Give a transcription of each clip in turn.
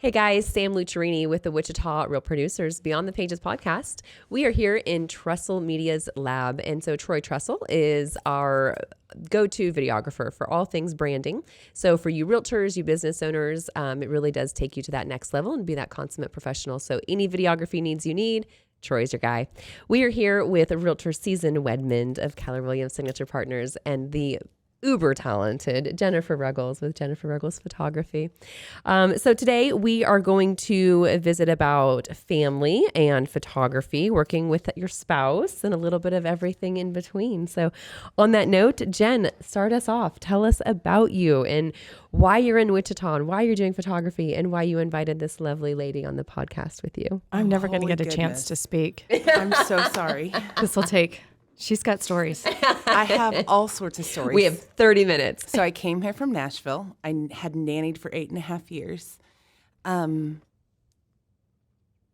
Hey guys, Sam Lucharini with the Wichita Real Producers Beyond the Pages podcast. We are here in Trestle Media's lab. And so Troy Trestle is our go-to videographer for all things branding. So for you realtors, you business owners, it really does take you to that next level and be that consummate professional. So any videography needs you need, Troy's your guy. We are here with Realtor Season Wedman of Keller Williams Signature Partners and the uber talented Jennifer Ruggles with Jennifer Ruggles Photography. So today we are going to visit about family and photography, working with your spouse and a little bit of everything in between. So on that note, Jen, start us off. Tell us about you and why you're in Wichita and why you're doing photography and why you invited this lovely lady on the podcast with you. I'm never going to get a chance to speak. I'm so sorry. This will take... She's got stories. I have all sorts of stories. We have 30 minutes. So I came here from Nashville. I had nannied for 8.5 years. The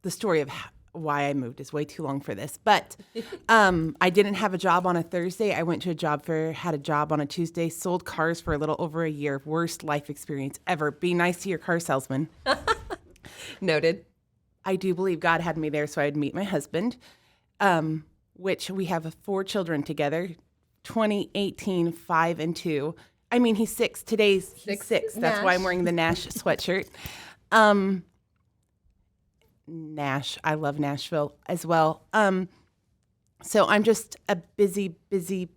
story of why I moved is way too long for this. But I didn't have a job on a Thursday. I went to a job fair, had a job on a Tuesday, sold cars for a little over a year. Worst life experience ever. Be nice to your car salesman. Noted. I do believe God had me there so I'd meet my husband. Which we have 4 children together, 20, 18, 5, and 2. I mean, he's 6. Today's he's 6. That's why I'm wearing the Nash sweatshirt. Nash. I love Nashville as well. So I'm just a busy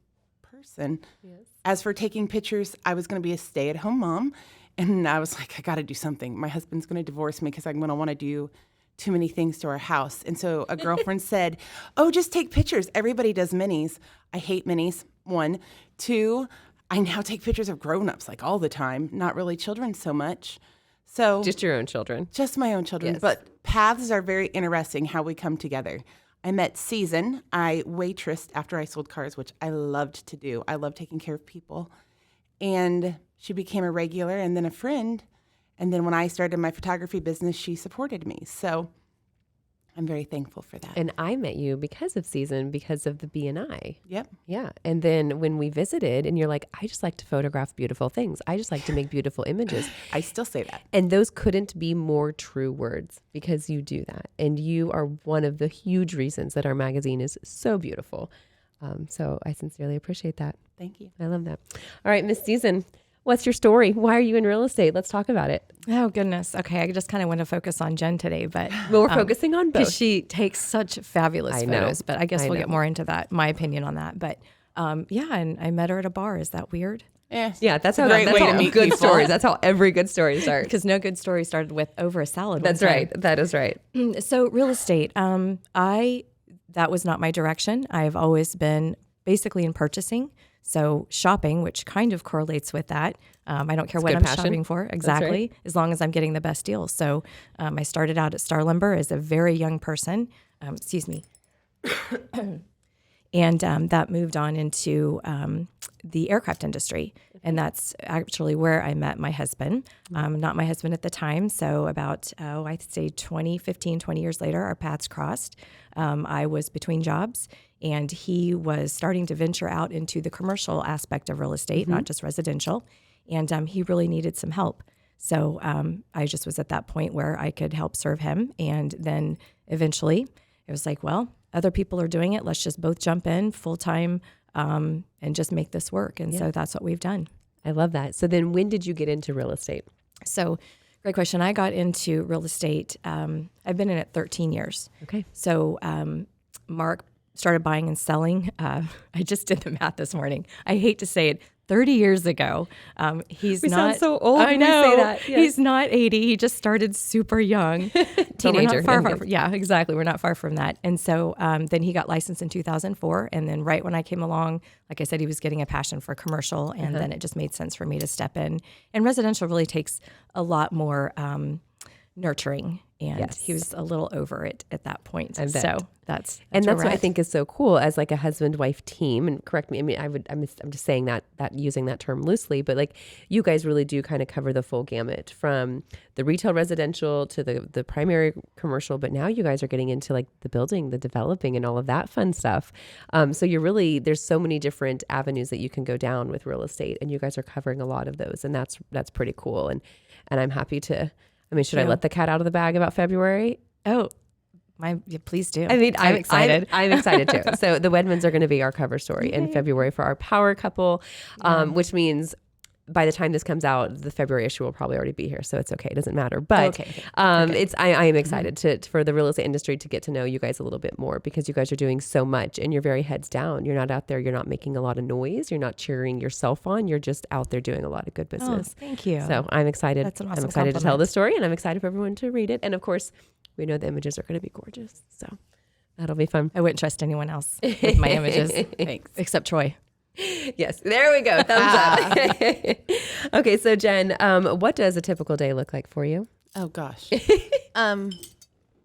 person. Yes. As for taking pictures, I was going to be a stay-at-home mom. And I was like, I got to do something. My husband's going to divorce me because I'm going to want to do too many things to our house. And so a girlfriend said, oh, just take pictures. Everybody does minis. I hate minis, 1. 2, I now take pictures of grown-ups like all the time, not really children so much. So Just your own children. Just my own children. Yes. But paths are very interesting how we come together. I met Season. I waitressed after I sold cars, which I loved to do. I love taking care of people. And she became a regular and then a friend. And then when I started my photography business, she supported me. So I'm very thankful for that. And I met you because of Season, because of the BNI. Yep. Yeah. And then when we visited and you're like, I just like to photograph beautiful things. I just like to make beautiful images. I still say that. And those couldn't be more true words because you do that. And you are one of the huge reasons that our magazine is so beautiful. So I sincerely appreciate that. Thank you. I love that. All right, Miss Season. What's your story? Why are you in real estate? Let's talk about it. Oh, goodness. Okay, I just kind of want to focus on Jen today, but... Well, we're focusing on both. Because she takes such fabulous photos, but I guess we'll get more into that, my opinion on that. But yeah, and I met her at a bar. Is that weird? Yes. Yeah, that's how good stories. That's how every good story starts. Because no good story started with over a salad. That's right. That is right. So real estate, that was not my direction. I've always been basically in purchasing. So shopping, which kind of correlates with that. I don't care what I'm shopping for, exactly, right, as long as I'm getting the best deals. So I started out at Star Lumber as a very young person. Excuse me. And that moved on into the aircraft industry. And that's actually where I met my husband. Not my husband at the time. So about, I'd say 20 years later, our paths crossed. I was between jobs. And he was starting to venture out into the commercial aspect of real estate, not just residential. And he really needed some help. So I just was at that point where I could help serve him. And then eventually it was like, well, other people are doing it. Let's just both jump in full time and just make this work. And so that's what we've done. I love that. So then when did you get into real estate? So great question. I got into real estate. I've been in it 13 years. Okay. So Mark started buying and selling. I just did the math this morning. I hate to say it. 30 years ago. We sound so old. I know. When we say that. Yes. He's not 80. He just started super young. Teenager. Yeah, exactly. We're not far from that. And so then he got licensed in 2004. And then right when I came along, like I said, he was getting a passion for commercial. And then it just made sense for me to step in. And residential really takes a lot more nurturing. And he was a little over it at that point. So that's what I think is so cool as like a husband-wife team. And correct me, I mean, I'm just saying that using that term loosely, but like you guys really do kind of cover the full gamut from the retail residential to the primary commercial. But now you guys are getting into like the building, the developing, and all of that fun stuff. So you're really, there's so many different avenues that you can go down with real estate, and you guys are covering a lot of those, and that's pretty cool. And I'm happy to I mean, should I let the cat out of the bag about February? Oh, please do. I mean, I'm excited. I'm excited too. So the Wedmans are going to be our cover story in February for our power couple, which means by the time this comes out, the February issue will probably already be here. So it's okay. It doesn't matter. But I am excited for the real estate industry to get to know you guys a little bit more, because you guys are doing so much and you're very heads down. You're not out there. You're not making a lot of noise. You're not cheering yourself on. You're just out there doing a lot of good business. Oh, thank you. So I'm excited. That's an awesome I'm excited to tell compliment. the story, and I'm excited for everyone to read it. And of course, we know the images are going to be gorgeous. So that'll be fun. I wouldn't trust anyone else with my images. Thanks. Except Troy. Yes, there we go. Thumbs up. Okay, so Jen, what does a typical day look like for you? Oh gosh.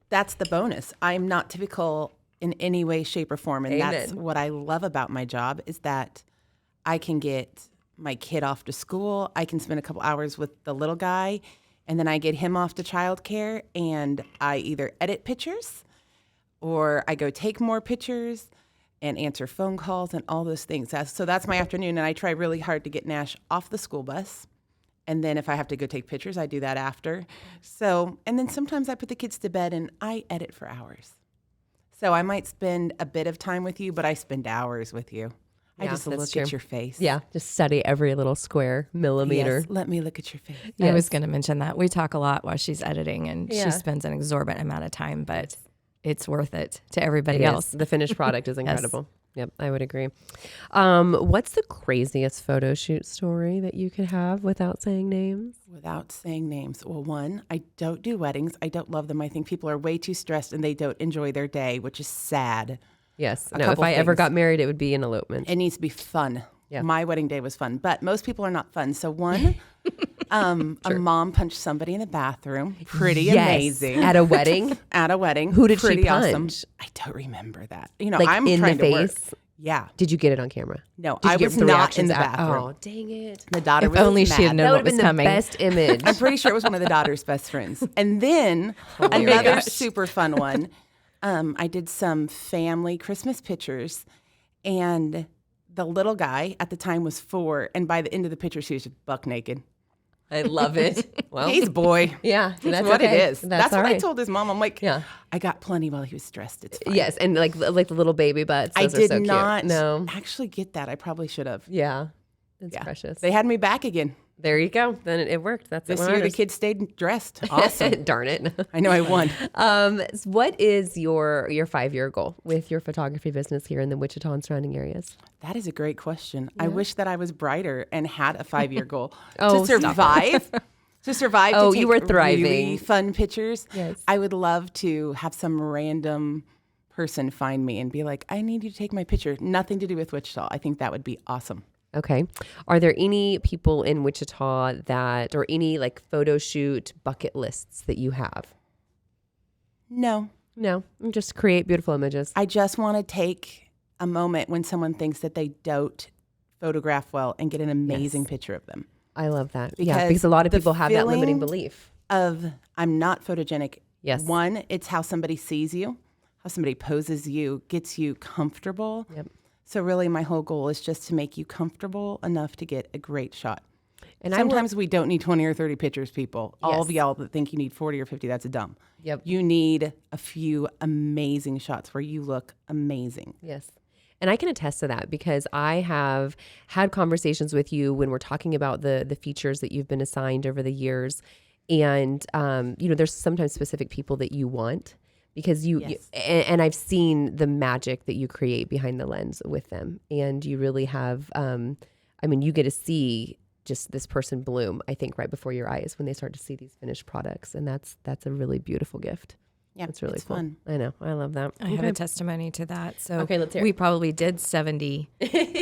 That's the bonus. I'm not typical in any way, shape, or form. And that's what I love about my job, is that I can get my kid off to school. I can spend a couple hours with the little guy, and then I get him off to childcare, and I either edit pictures or I go take more pictures and answer phone calls and all those things. So that's my afternoon, and I try really hard to get Nash off the school bus. And then if I have to go take pictures, I do that after. So, and then sometimes I put the kids to bed and I edit for hours. So I might spend a bit of time with you, but I spend hours with you. I just look at your face. Yeah, just study every little square millimeter. Yes, let me look at your face. I was going to mention that. We talk a lot while she's editing, and she spends an exorbitant amount of time, but it's worth it to everybody else. The finished product is incredible. Yep, I would agree. What's the craziest photo shoot story that you could have without saying names? Without saying names. Well, one, I don't do weddings. I don't love them. I think people are way too stressed and they don't enjoy their day, which is sad. Yes. No, if I ever got married, it would be an elopement. It needs to be fun. Yeah. My wedding day was fun, but most people are not fun. So one, a mom punched somebody in the bathroom. Pretty amazing. At a wedding? At a wedding. Who did Pretty she punch? Awesome. I don't remember that. You know, Like I'm in trying the to work. face? Yeah. Did you get it on camera? No, Did you I get was the not in reactions the out? bathroom. Oh, dang it. The daughter If was only mad. she had known That what would was have been coming. the best image. I'm pretty sure it was one of the daughter's best friends. And then another super fun one. I did some family Christmas pictures, and the little guy at the time was 4, and by the end of the picture, she was just buck naked. I love it. Well, He's a boy. yeah, That's that's what okay. it is. That's all what I right. told his mom. I'm like, Yeah. I got plenty while he was stressed. It's fine. Yes, and like the little baby butts. I Those are did so not Cute. No. actually get that. I probably should have. Yeah. It's Yeah. precious. They had me back again. There you go. Then it worked. That's This what year, the matters. kids stayed dressed. Awesome. Darn it. I know I won. What is your 5-year goal with your photography business here in the Wichita and surrounding areas? That is a great question. I wish that I was brighter and had a 5-year goal Oh, to survive. To survive. Oh, to take you were thriving. Really fun pictures. Yes. I would love to have some random person find me and be like, I need you to take my picture. Nothing to do with Wichita. I think that would be awesome. Okay. Are there any people in Wichita that, or any like photo shoot bucket lists that you have? No. No, just create beautiful images. I just want to take a moment when someone thinks that they don't photograph well and get an amazing picture of them. I love that. Because Because a lot of the people have that limiting feeling belief. Of I'm not photogenic. Yes. One, it's how somebody sees you, how somebody poses you, gets you comfortable. Yep. So really my whole goal is just to make you comfortable enough to get a great shot. And Sometimes we don't need 20 or 30 pictures, people. All of Yes. y'all that think you need 40 or 50, that's dumb. Yep. You need a few amazing shots where you look amazing. Yes. And I can attest to that because I have had conversations with you when we're talking about the features that you've been assigned over the years. And, there's sometimes specific people that you want because and I've seen the magic that you create behind the lens with them. And you really have, you get to see just this person bloom, I think, right before your eyes when they start to see these finished products. And that's a really beautiful gift. Yeah, It's really cool. fun. I know. I love that. I have a testimony to that. So Okay, let's hear we it. probably did 70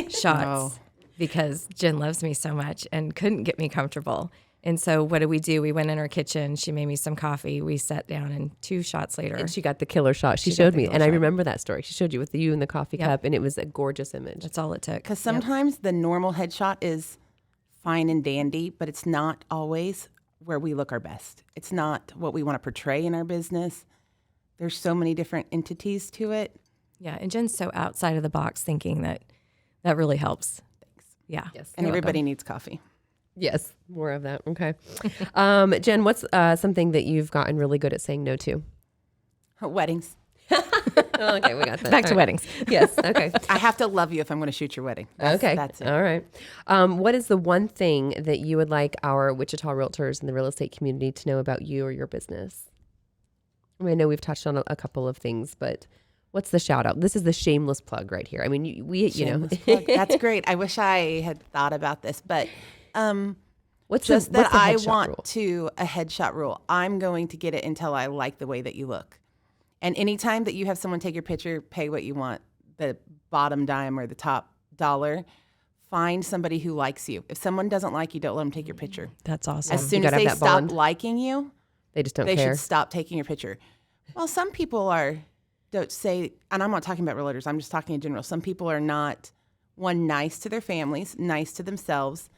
shots because Jen loves me so much and couldn't get me comfortable. And so what did we do? We went in her kitchen. She made me some coffee. We sat down, and 2 shots later. And she got the killer shot. She got showed the me. killer And I shot. remember that story. She showed you with you and the coffee Yep. cup. And it was a gorgeous image. That's all it took. Because sometimes the normal headshot is fine and dandy, but it's not always where we look our best. It's not what we want to portray in our business. There's so many different entities to it. Yeah, and Jen's so outside of the box thinking that really helps. Thanks. Yeah. Yes. And You're everybody welcome. needs coffee. Yes, more of that. Okay. Jen, what's something that you've gotten really good at saying no to? Weddings. Okay, we got that. Back to weddings. Yes. Okay. I have to love you if I'm going to shoot your wedding. Okay. That's it. All right. What is the one thing that you would like our Wichita realtors and the real estate community to know about you or your business? I mean, I know we've touched on a couple of things, but what's the shout out? This is the shameless plug right here. I mean, Shameless plug. That's great. I wish I had thought about this, but what's just the that I headshot want rule? to a headshot rule. I'm going to get it until I like the way that you look. And anytime that you have someone take your picture, pay what you want, the bottom dime or the top dollar. Find somebody who likes you. If someone doesn't like you, don't let them take your picture. That's awesome. As soon as gotta have they that stop bond. liking you, They just don't they care. should stop taking your picture. Well, some people don't say, and I'm not talking about realtors, I'm just talking in general. Some people are not, nice to their families, nice to themselves.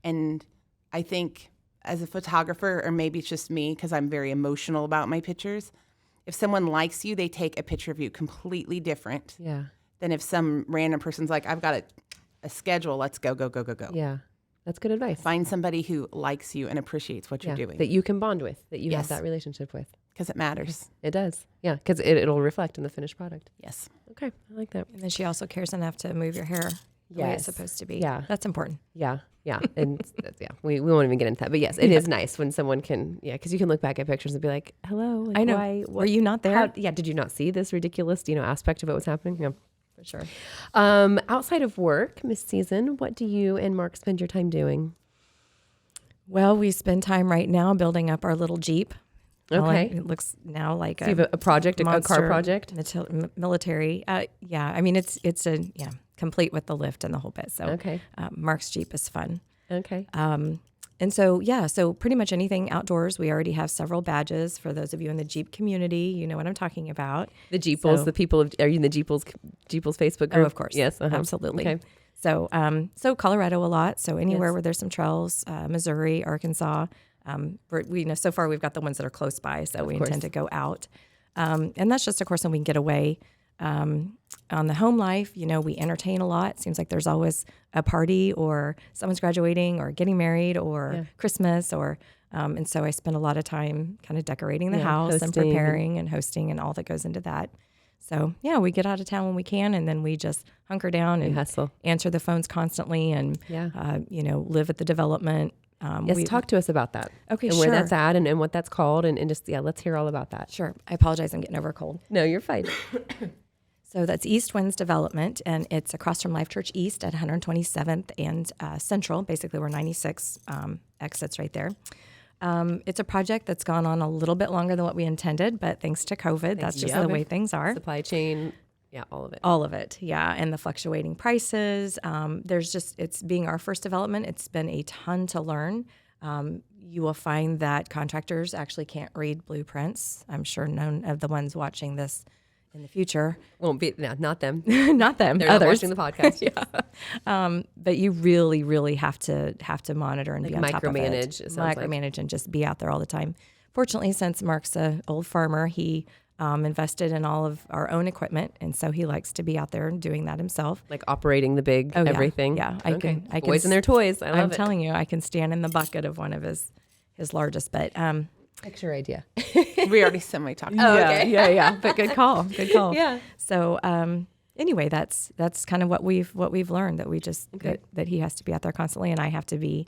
And I think as a photographer, or maybe it's just me because I'm very emotional about my pictures, if someone likes you, they take a picture of you completely different Yeah. than if some random person's like, I've got a schedule, let's go. Yeah. That's good advice. Find somebody who likes you and appreciates what you're doing, That you can bond with, that you have Yes. that relationship with. because it matters. It does. Yeah. Because it'll reflect in the finished product. Yes. Okay. I like that. And then she also cares enough to move your hair the way it's Yes. supposed to be. Yeah. That's important. Yeah. Yeah. And yeah, we won't even get into that. But yes, it is nice when someone can, because you can look back at pictures and be like, hello. Like, I know. Why, Were you not there? did you not see this ridiculous, aspect of what was happening? Yeah. For sure. Outside of work, Miss Season, what do you and Mark spend your time doing? Well, we spend time right now building up our little Jeep. Okay. It looks now like So you have a project, a car monster project? military. Yeah. I mean, it's complete with the lift and the whole bit. So Okay. Mark's Jeep is fun. Okay. And so, so pretty much anything outdoors. We already have several badges for those of you in the Jeep community. You know what I'm talking about. The Jeeples, So- the people are you in the Jeeples Facebook group? Oh, of course. Yes. Absolutely. Okay. So, so Colorado a lot. So anywhere Yes. where there's some trails, Missouri, Arkansas. So far we've got the ones that are close by. So we course. intend to go out. And that's just, of course, when we can get away. On the home life, we entertain a lot. It seems like there's always a party or someone's graduating or getting married or Christmas and so I spend a lot of time kind of decorating the house and hosting preparing and hosting and all that goes into that. So we get out of town when we can, and then we just hunker down and hustle. answer the phones constantly and, live at the development. Yes, talk to us about that. Okay, and sure. where that's at and what that's called and just, let's hear all about that. Sure. I apologize. I'm getting over a cold. No, you're fine. So that's East Winds Development, and it's across from Life Church East at 127th and Central. Basically, we're 96 exits right there. It's a project that's gone on a little bit longer than what we intended, but thanks to COVID, that's just the way things are. Supply chain, all of it. All of it, and the fluctuating prices. It's being our first development, it's been a ton to learn. You will find that contractors actually can't read blueprints. I'm sure none of the ones watching this in the future. Won't be, not them. Not them, They're not others. watching the podcast. But you really, really have to monitor and be on top of it. Micromanage, it sounds like. Micromanage and just be out there all the time. Fortunately, since Mark's an old farmer, he invested in all of our own equipment, and so he likes to be out there doing that himself. Like operating the big everything. Yeah, I can. Boys and their toys. I love I'm it. telling you, I can stand in the bucket of one of his largest. But Picture idea. We already semi-talked. yeah. But good call. Yeah. So anyway, that's kind of what we've learned, that we just that he has to be out there constantly, and I have to be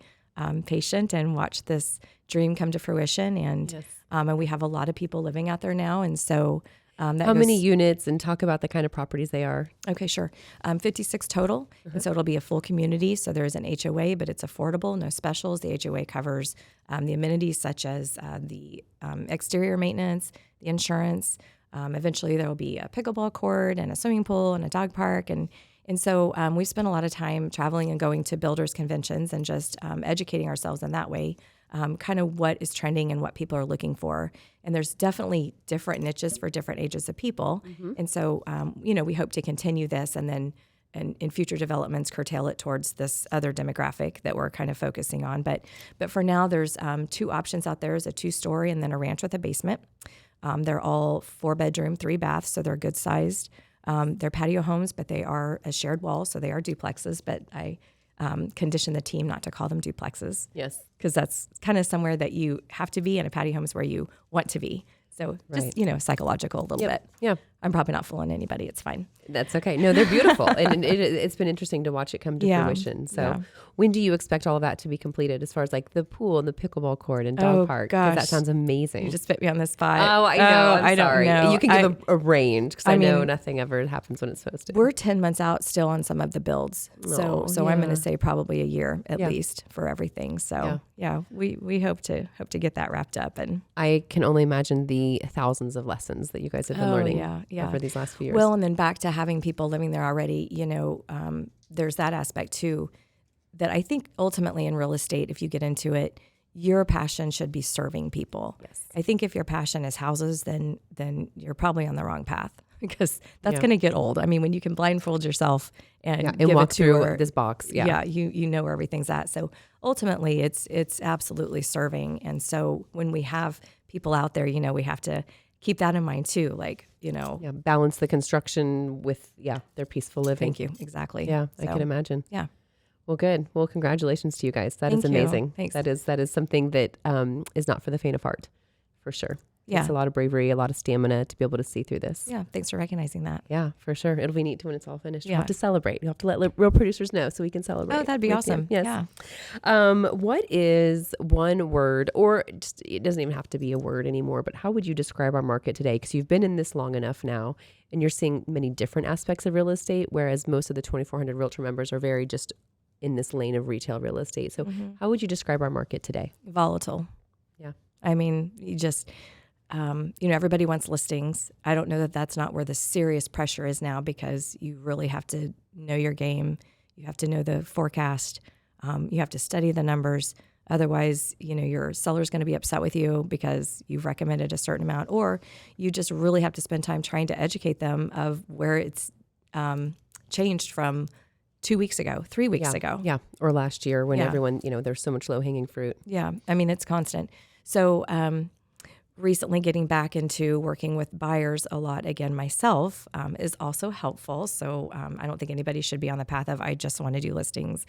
patient and watch this dream come to fruition. And and we have a lot of people living out there now, and so How many units, and talk about the kind of properties they are? Okay, sure. 56 total, and so it'll be a full community. So there's an HOA, but it's affordable, no specials. The HOA covers the amenities such as the exterior maintenance, the insurance. Eventually, there will be a pickleball court and a swimming pool and a dog park, and so we've spent a lot of time traveling and going to builders conventions and just educating ourselves in that way. Kind of what is trending and what people are looking for. And there's definitely different niches for different ages of people. And so, we hope to continue this and then in future developments curtail it towards this other demographic that we're kind of focusing on. But for now, there's 2 options out there. There's a 2-story and then a ranch with a basement. They're all 4-bedroom, 3 baths, so they're good sized. They're patio homes, but they are a shared wall, so they are duplexes. But condition the team not to call them duplexes. Yes. Because that's kind of somewhere that you have to be, and a patio home is where you want to be. So just, psychological a little bit. Yeah. I'm probably not fooling anybody. It's fine. That's okay. No, they're beautiful. And it's been interesting to watch it come to fruition. So when do you expect all of that to be completed as far as like the pool and the pickleball court and dog park? Because that sounds amazing. You just fit me on the spot. Oh, I know. I'm sorry. Don't know. You can give a range because I know nothing ever happens when it's supposed to. We're 10 months out still on some of the builds. So I'm going to say probably a year at least for everything. So we hope to get that wrapped up. And I can only imagine the thousands of lessons that you guys have been learning over these last few years. Well, and then back to having people living there already, there's that aspect too, that I think ultimately in real estate, if you get into it, your passion should be serving people. Yes. I think if your passion is houses, then you're probably on the wrong path because that's going to get old. I mean, when you can blindfold yourself and give walk a through tour, this box. you know where everything's at. So ultimately it's absolutely serving. And so when we have people out there, we have to keep that in mind too. Like, balance the construction with, their peaceful living. Thank you. Exactly. Yeah, I can imagine. Yeah. Well, good. Well, congratulations to you guys. That is Thank you. amazing. Thanks. That is something that is not for the faint of heart, for sure. Yeah. It's a lot of bravery, a lot of stamina to be able to see through this. Yeah. Thanks for recognizing that. Yeah, for sure. It'll be neat when it's all finished. Yeah. We'll have to celebrate. You'll have to let real producers know so we can celebrate. Oh, that'd be awesome. Yes. Yeah. What is one word, or just, it doesn't even have to be a word anymore, but how would you describe our market today? Because you've been in this long enough now and you're seeing many different aspects of real estate, whereas most of the 2,400 Realtor members are very just in this lane of retail real estate. So how would you describe our market today? Volatile. Yeah. I mean, you just, everybody wants listings. I don't know that that's not where the serious pressure is now, because you really have to know your game. You have to know the forecast. You have to study the numbers. Otherwise, your seller's going to be upset with you because you've recommended a certain amount, or you just really have to spend time trying to educate them of where it's changed from 2 weeks ago, 3 weeks ago. Yeah. Or last year when everyone, there's so much low hanging fruit. Yeah. I mean, it's constant. So, recently getting back into working with buyers a lot again myself is also helpful. So I don't think anybody should be on the path of I just want to do listings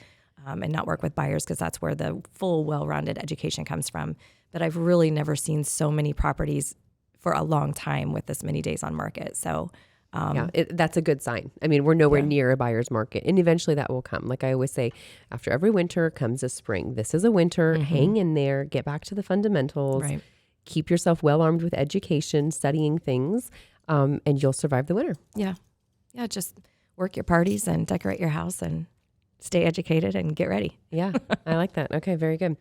and not work with buyers, because that's where the full well-rounded education comes from. But I've really never seen so many properties for a long time with this many days on market. So that's a good sign. I mean, we're nowhere near a buyer's market, and eventually that will come. Like I always say, after every winter comes a spring. This is a winter. Hang in there. Get back to the fundamentals. Right. Keep yourself well armed with education, studying things, and you'll survive the winter. Yeah. Yeah. Just work your parties and decorate your house and stay educated and get ready. Yeah, I like that. Okay, very good.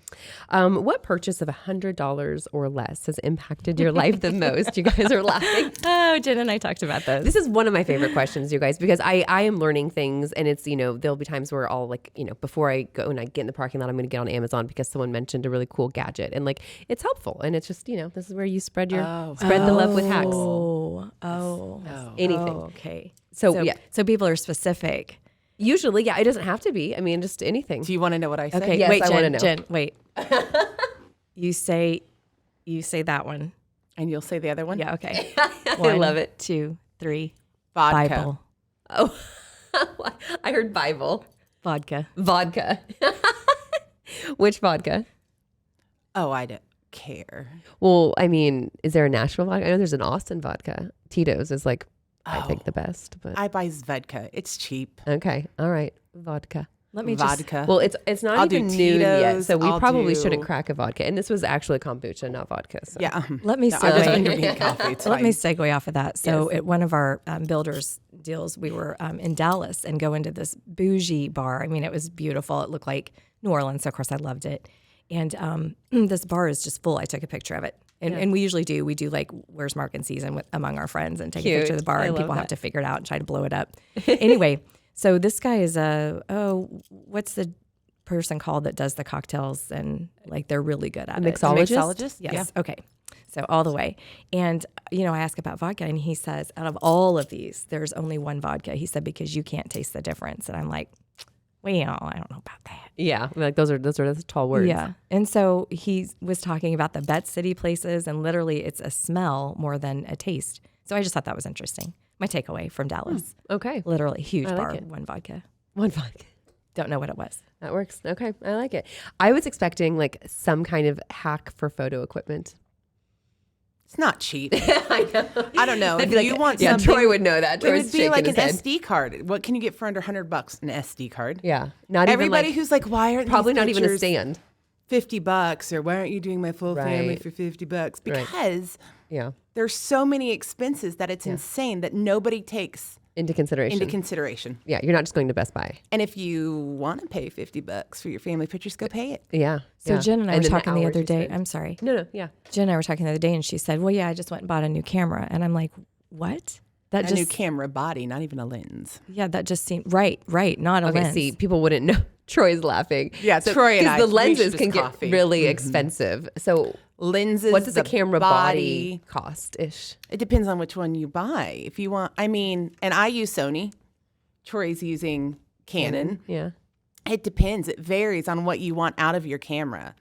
What purchase of $100 or less has impacted your life the most? You guys are laughing. Oh, Jen and I talked about this. This is one of my favorite questions, you guys, because I am learning things, and it's, there'll be times where I'll before I go and I get in the parking lot, I'm going to get on Amazon because someone mentioned a really cool gadget, and it's helpful. And it's just, this is where you spread the love with hacks. Anything. Oh, okay. So people are specific. Usually, it doesn't have to be. I mean, just anything. Do you want to know what I say? Okay, Yes, wait, I want to know. Jen, wait. You say that one. And you'll say the other one? Yeah, okay. I love it. 2, 3. Vodka. Bible. Oh, I heard Bible. Vodka. Which vodka? Oh, I don't care. Well, I mean, is there a Nashville vodka? I know there's an Austin vodka. Tito's is I think the best, but I buy Zvedka. It's cheap. okay. All right. Vodka. Let me Vodka. Well, it's not I'll even do noon yet, Tito's, so we I'll probably do- shouldn't crack a vodka. And this was actually kombucha, not vodka. So. Yeah. Let me No, I just segue. underneath coffee. It's Let me fine. segue off of that. So Yes. at one of our builders deals, we were in Dallas and go into this bougie bar. I mean, it was beautiful. It looked like New Orleans. So of course I loved it. And this bar is just full. I took a picture of it. And we usually do. We do where's market season among our friends and take a picture of the bar, and people have to figure it out and try to blow it up. Anyway, so this guy is what's the person called that does the cocktails, and they're really good at it. Mixologist? Yes. Yeah. Okay. So all the way. And, I ask about vodka, and he says, out of all of these, there's only one vodka. He said, because you can't taste the difference. And I'm like, well, I don't know about that. Yeah. Those are tall words. Yeah. And so he was talking about the Bet City places, and literally it's a smell more than a taste. So I just thought that was interesting. My takeaway from Dallas. Okay. Literally huge I like bar, it. one vodka. One vodka. don't know what it was. That works. Okay. I like it. I was expecting like some kind of hack for photo equipment. It's not cheap. I know. I don't know. I'd If be like, you want yeah, something, Troy would know that. it Troy's would be shaking like his an head. SD card. What can you get for under $100? An SD card. Yeah. Not Everybody even like, who's like, why are probably these not even a pictures stand. $50 or why aren't you doing my full family Right. for $50? Because Yeah. there's so many expenses that it's insane that nobody takes Into consideration. into consideration. Yeah. You're not just going to Best Buy. And if you want to pay $50 for your family pictures, go pay it. Yeah. So yeah. Jen and I were then talking the hours other you day. spend. I'm sorry. No. Yeah. Jen and I were talking the other day, and she said, well, yeah, I just went and bought a new camera. And I'm like, what? That A new camera body, not even a lens. Yeah, that just seemed right, not a Okay. lens. See, people wouldn't know. Troy's laughing. Yeah, Troy and I, Because the we lenses should can just get coffee. really expensive. So Lenses, what does a the camera body cost-ish? It depends on which one you buy. If you want, and I use Sony. Troy's using Canon. Yeah. It depends. It varies on what you want out of your camera.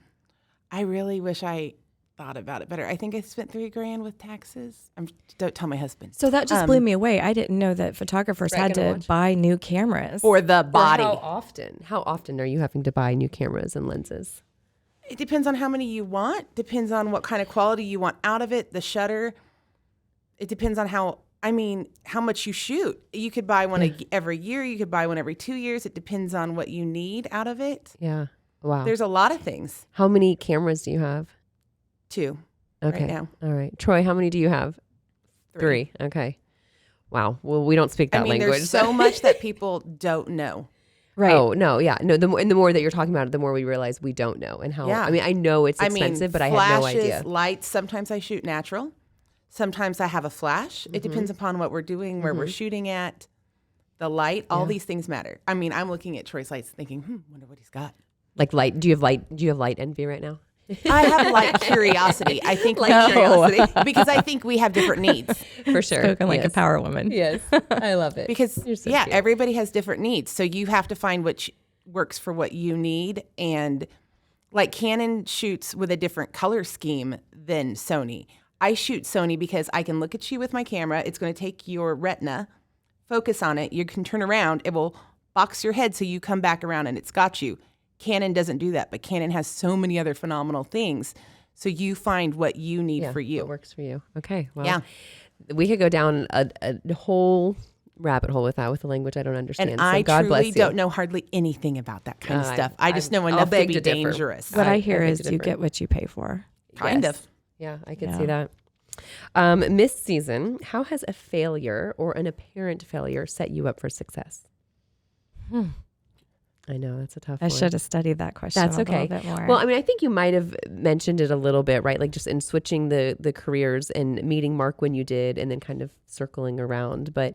I really wish I thought about it better. I think I spent $3,000 with taxes. Don't tell my husband. So that just blew me away. I didn't know that photographers had Bragging to watch. buy new cameras. For the body. How often? How often are you having to buy new cameras and lenses? It depends on how many you want. Depends on what kind of quality you want out of it. The shutter. It depends on how much you shoot. You could buy one every year. You could buy one every 2 years. It depends on what you need out of it. Yeah. Wow. There's a lot of things. How many cameras do you have? 2 Okay. right now. All right. Troy, how many do you have? 3. Okay. Wow. Well, we don't speak that language. There's so much that people don't know. right. Oh, no. Yeah. No. The more that you're talking about it, the more we realize we don't know. And how, Yeah. I know it's expensive, but I had no flashes, idea. Lights, sometimes I shoot natural. Sometimes I have a flash. It depends upon what we're doing, where we're shooting at, the light. All these things matter. I'm looking at Troy's lights thinking, wonder what he's got. Like light. Do you have light envy right now? I have light curiosity. I think curiosity. because I think we have different needs. For sure. Spoken like a Yes. power woman. Yes. I love it. Because You're so cute. everybody has different needs. So you have to find which works for what you need. And like Canon shoots with a different color scheme than Sony. I shoot Sony because I can look at you with my camera. It's going to take your retina, focus on it. You can turn around. It will box your head so you come back around and it's got you. Canon doesn't do that, but Canon has so many other phenomenal things. So you find what you need for you. What works for you. Okay. Well, Yeah. we could go down a whole rabbit hole with that, with a language I don't understand. And So I God bless truly you. don't know hardly anything about that kind of stuff. I just know I'll enough to beg be to differ. dangerous. What I I hear beg is to you differ. get what you pay for. Kind Yes. of. Yeah, I can Yeah. see that. Miss Season, how has a failure or an apparent failure set you up for success? I know, that's a tough I one. should have studied that question That's a okay. little bit more. Well, I think you might have mentioned it a little bit, right? Like just in switching the careers and meeting Mark when you did and then kind of circling around. But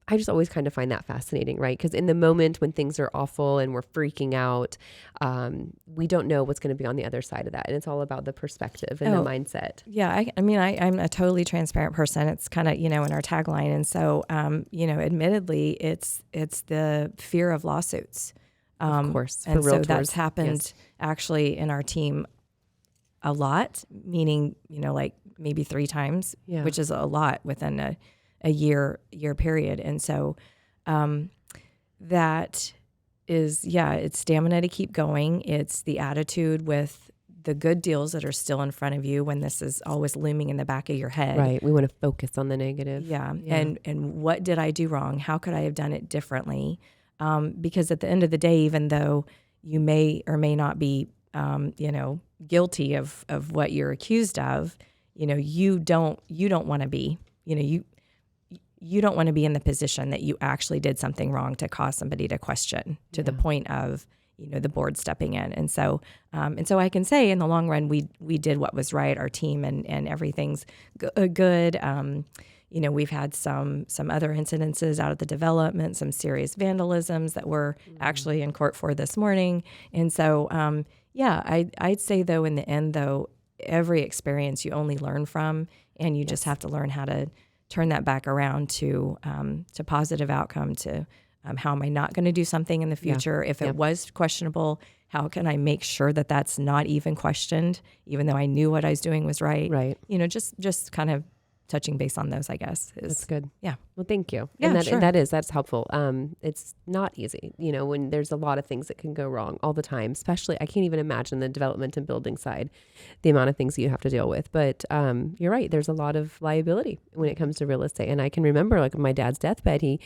I just always kind of find that fascinating, right? Because in the moment when things are awful and we're freaking out, we don't know what's going to be on the other side of that. And it's all about the perspective and the mindset. Yeah, I'm a totally transparent person. It's kind of, in our tagline. And so, admittedly, it's the fear of lawsuits. Of course. And for so realtors. that's happened Yes. actually in our team a lot, meaning, like maybe 3 times, Yeah. which is a lot within a year period. And so that is, it's stamina to keep going. It's the attitude with the good deals that are still in front of you when this is always looming in the back of your head. Right. We want to focus on the negative. Yeah. And what did I do wrong? How could I have done it differently? Because at the end of the day, even though you may or may not be, guilty of what you're accused of, you don't want to be, you don't want to be in the position that you actually did something wrong to cause somebody to question to the point of, the board stepping in. And so I can say in the long run, we did what was right, our team, and everything's good. We've had some other incidences out of the development, some serious vandalisms that we're actually in court for this morning. And so, I'd say though, in the end though, every experience you only learn from, and you just have to learn how to turn that back around to positive outcome, to how am I not going to do something in the future? If it was questionable, how can I make sure that that's not even questioned, even though I knew what I was doing was right? Right. Just kind of touching base on those, I guess. That's good. Yeah. Well, thank you. Yeah, and sure. that's helpful. It's not easy, when there's a lot of things that can go wrong all the time, especially I can't even imagine the development and building side, the amount of things you have to deal with. But you're right. There's a lot of liability when it comes to real estate. And I can remember like my dad's deathbed, he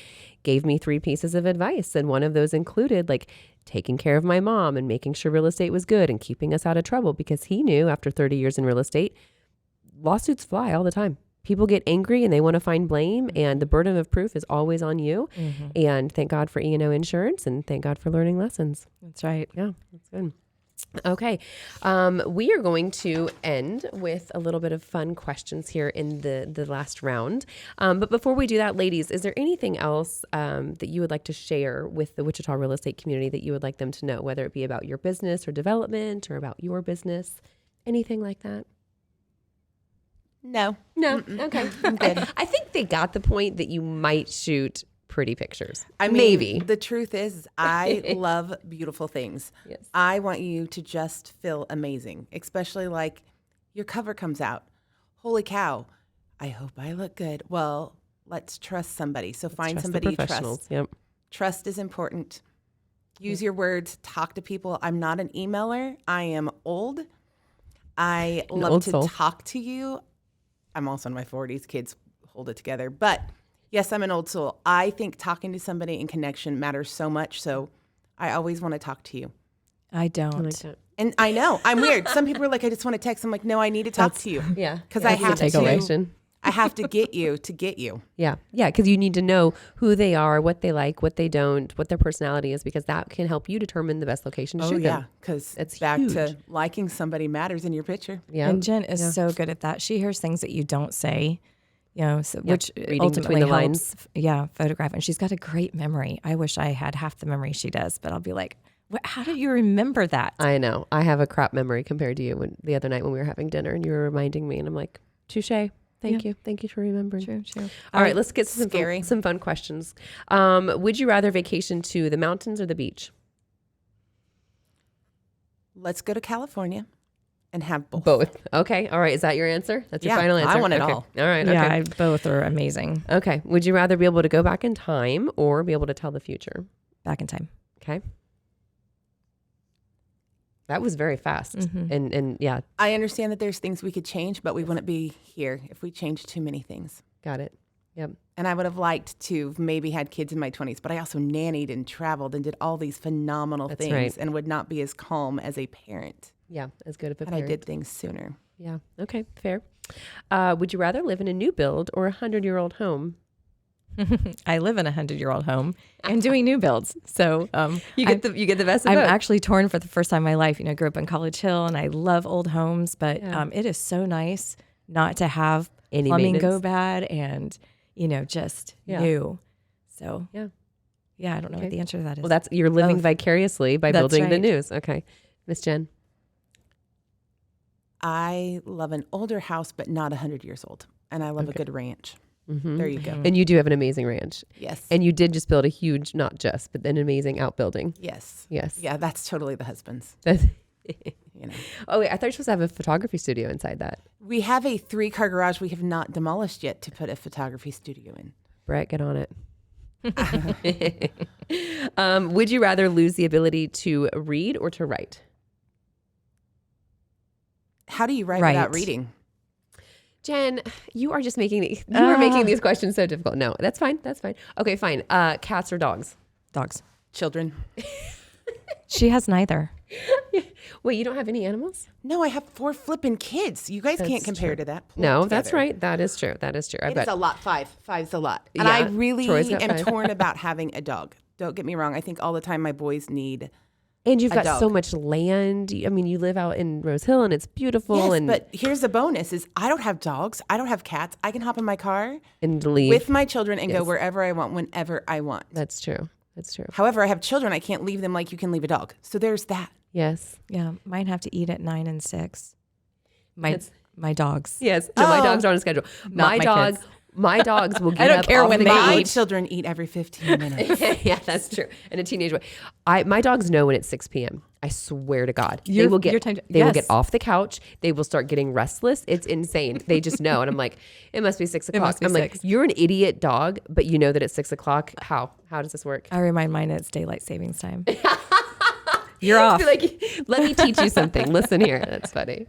gave me 3 pieces of advice. And one of those included like taking care of my mom and making sure real estate was good and keeping us out of trouble, because he knew after 30 years in real estate, lawsuits fly all the time. People get angry and they want to find blame, and the burden of proof is always on you. Mm-hmm. And thank God for E&O insurance, and thank God for learning lessons. That's right. Yeah, that's good. Okay. We are going to end with a little bit of fun questions here in the last round. But before we do that, ladies, is there anything else that you would like to share with the Wichita real estate community that you would like them to know, whether it be about your business or development or about your business, anything like that? No. Okay. I'm good. I think they got the point that you might shoot pretty pictures. I mean, maybe. The truth is, I love beautiful things. Yes. I want you to just feel amazing, especially like your cover comes out. Holy cow. I hope I look good. Well, let's trust somebody. So find Trust the somebody you professionals. trust. Yep. Trust is important. Use your words. Talk to people. I'm not an emailer. I am old. I love old to soul. talk to you. I'm also in my 40s. Kids hold it together. But yes, I'm an old soul. I think talking to somebody in connection matters so much. So I always want to talk to you. I don't. I like that. And I know I'm weird. Some people are like, I just want to text. I'm like, no, I need to talk to you. Yeah. Because I have Take to. action. I have to get you to get you. Yeah. Yeah. Because you need to know who they are, what they like, what they don't, what their personality is, because that can help you determine the best location to shoot them. Because It's back huge. to liking somebody matters in your picture. Yeah. And Jen is so good at that. She hears things that you don't say, so, which reading ultimately between the helps. Photograph. And she's got a great memory. I wish I had half the memory she does, but I'll be like, how did you remember that? I know. I have a crap memory compared to you the other night when we were having dinner and you were reminding me, and I'm like, touche. Thank you. Thank you for remembering. True. All right, let's get some Scary. some fun questions. Would you rather vacation to the mountains or the beach? Let's go to California and have both. Both. Okay. All right. Is that your answer? That's your Yeah, final answer? I want it Okay. all. All right. Yeah, Okay. both are amazing. Okay. Would you rather be able to go back in time or be able to tell the future? Back in time. Okay. That was very fast. Mm-hmm. And yeah, I understand that there's things we could change, but we wouldn't be here if we changed too many things. got it. Yep. And I would have liked to have maybe had kids in my 20s, but I also nannied and traveled and did all these phenomenal That's things right. and would not be as calm as a parent Yeah. As good of a had I parent. did things sooner. Yeah. Okay. Fair. Would you rather live in a new build or 100-year-old home? I live in a 100-year-old home and doing new builds. So You get the best of I'm both. actually torn for the first time in my life. I grew up in College Hill and I love old homes, but Yeah. it is so nice not to have Any plumbing go maintenance. bad and, just Yeah. new. So Yeah. I don't know Okay. what the answer to that is. Well, you're living Both. vicariously by That's building the right. news. Okay. Miss Jen. I love an older house, but not 100 years old. And I love a good ranch. Mm-hmm. There you go. And you do have an amazing ranch. Yes. And you did just build a huge, not just, but an amazing outbuilding. yes. Yes. Yeah, that's totally the husband's. That's- You know, Oh, wait. I thought you were supposed to have a photography studio inside that. we have a 3-car garage we have not demolished yet to put a photography studio in. Brett, get on it. Would you rather lose the ability to read or to write? How do you write Right. without reading? Jen, you are just making these questions so difficult. No, that's fine. That's fine. Okay, fine. Cats or dogs? Dogs. Children. She has neither. Wait, you don't have any animals? No, I have 4 flipping kids. You guys can't That's compare true. to that. Pull No, it that's together. right. That is true. That is true. I It bet. is a lot. 5's a lot. And Yeah, I really Troy's got am 5. torn about having a dog. Don't get me wrong. I think all the time my boys need. And you've a got dog. so much land. I mean, you live out in Rose Hill and it's beautiful Yes, and but here's the bonus is I don't have dogs. I don't have cats. I can hop in my car leave. with my children and go Yes. wherever I want, whenever I want. That's true. That's true. However, I have children. I can't leave them like you can leave a dog. So there's that. Yes. Yeah, mine have to eat at 9 and 6. My dogs. Yes. No, my Oh. dogs are on a schedule. Not my kids. My dogs will get I don't up care off when the they My couch. children eat every 15 minutes. Yeah, that's true. In a teenage way. My dogs know when it's 6 p.m. I swear to God, they Your will get time- they will yes. get off the couch. They will start getting restless. It's insane. They just know. And I'm like, it must be 6 o'clock. must be I'm like, 6. you're an idiot dog, but you know that it's 6 o'clock. How does this work? I remind mine it's daylight savings time. You're off. Be like, let me teach you something. Listen here. That's funny.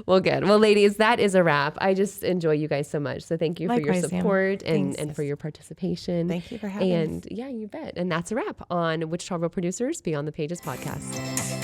Well, good. Well, ladies, that is a wrap. I just enjoy you guys so much. So thank you for your Likewise, Sam. support and for your participation. Thank you for having us. And yeah, you bet. And that's a wrap on Wichita Real Producers Beyond the Pages podcast.